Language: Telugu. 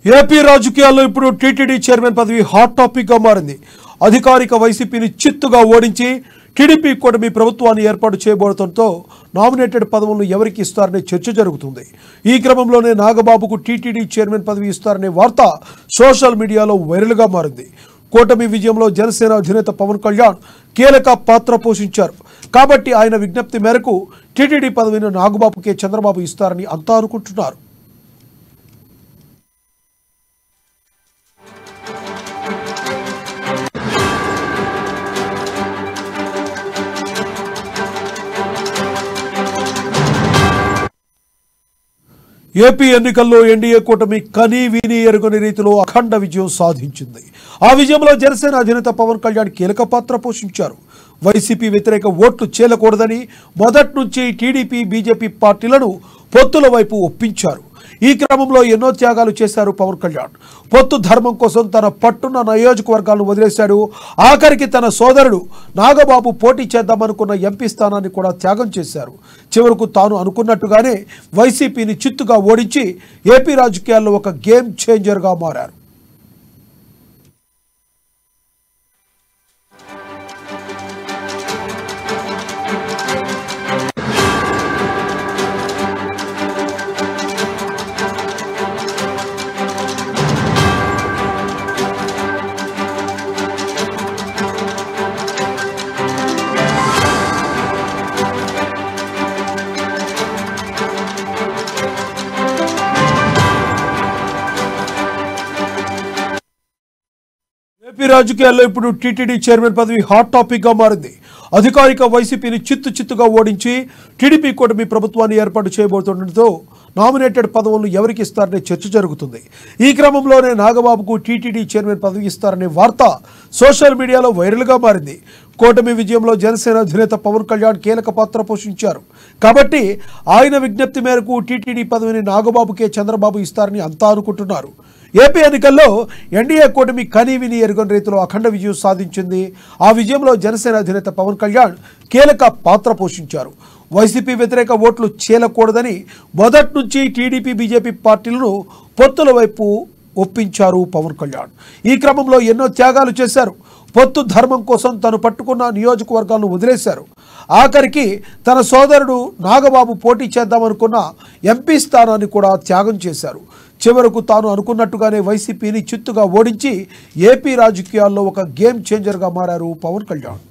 ఏపీ రాజకీయాల్లో ఇప్పుడు టీటీడీ చైర్మన్ పదవి హాట్ టాపిక్ గా మారింది. అధికారిక వైసీపీని చిత్తుగా ఓడించి టీడీపీ కూటమి ప్రభుత్వాన్ని ఏర్పాటు చేయబోవడంతో నామినేటెడ్ పదవులను ఎవరికి ఇస్తారనే చర్చ జరుగుతుంది. ఈ క్రమంలోనే నాగబాబుకు టీటీడీ చైర్మన్ పదవి ఇస్తారనే వార్త సోషల్ మీడియాలో వైరల్ గా మారింది. కూటమి విజయంలో జనసేన అధినేత పవన్ కళ్యాణ్ కీలక పాత్ర పోషించారు. కాబట్టి ఆయన విజ్ఞప్తి మేరకు టీటీడీ పదవిని నాగబాబుకే చంద్రబాబు ఇస్తారని అంతా అనుకుంటున్నారు. ఏపీ ఎన్నికల్లో ఎన్డీఏ కూటమి కనీ విని ఎరుగని రీతిలో అఖండ విజయం సాధించింది. ఆ విజయంలో జనసేన అధినేత పవన్ కళ్యాణ్ కీలక పాత్ర పోషించారు. వైసీపీ వ్యతిరేక ఓట్లు చేలకూడదని మొదటి నుంచి టీడీపీ బీజేపీ పార్టీలను పొత్తుల వైపు ఒప్పించారు. ఈ క్రమంలో ఎన్నో త్యాగాలు చేశారు పవన్ కళ్యాణ్. పొత్తు ధర్మం కోసం తన పట్టున్న నియోజకవర్గాలను వదిలేశాడు. ఆఖరికి తన సోదరుడు నాగబాబు పోటీ చేద్దామనుకున్న ఎంపీ స్థానాన్ని కూడా త్యాగం చేశారు. చివరకు తాను అనుకున్నట్టుగానే వైసీపీని చిత్తుగా ఓడించి ఏపీ రాజకీయాల్లో ఒక గేమ్ చేంజర్గా మారారు. ఏపీ రాజకీయాల్లో ఇప్పుడు టీటీడీ చైర్మన్ పదవి హాట్ టాపిక్ గా మారింది. అధికారిక వైసీపీని చిత్తుగా ఓడించి టీడీపీ కూటమి ప్రభుత్వాన్ని ఏర్పాటు చేయబోతుండటంతో నామినేటెడ్ పదవులను ఎవరికి ఇస్తారనే చర్చ జరుగుతుంది. ఈ క్రమంలోనే నాగబాబుకు టీటీడీ చైర్మన్ పదవి ఇస్తారనే వార్త సోషల్ మీడియాలో వైరల్ గా మారింది. కూటమి విజయంలో జనసేన అధినేత పవన్ కళ్యాణ్ కీలక పాత్ర పోషించారు. కాబట్టి ఆయన విజ్ఞప్తి మేరకు టీటీడీ పదవిని నాగబాబుకే చంద్రబాబు ఇస్తారని అంతా అనుకుంటున్నారు. ఏపీ ఎన్నికల్లో ఎన్డీఏ కూటమి కనీ విని ఎరుగని రీతిలో అఖండ విజయం సాధించింది. ఆ విజయంలో జనసేన అధినేత పవన్ కళ్యాణ్ కీలక పాత్ర పోషించారు. వైసీపీ వ్యతిరేక ఓట్లు చేలకూడదని మొదటి నుంచి టీడీపీ బీజేపీ పార్టీలను పొత్తుల వైపు ఒప్పించారు పవన్ కళ్యాణ్. ఈ క్రమంలో ఎన్నో త్యాగాలు చేశారు. పొత్తు ధర్మం కోసం తను పట్టుకున్న నియోజకవర్గాలను వదిలేశారు. ఆఖరికి తన సోదరుడు నాగబాబు పోటీ చేద్దామనుకున్న ఎంపీ స్థానాన్ని కూడా త్యాగం చేశారు. చివరకు తాను అనుకున్నట్టుగానే వైసీపీని చిత్తుగా ఓడించి ఏపీ రాజకీయాల్లో ఒక గేమ్ చేంజర్గా మారారు పవన్ కళ్యాణ్.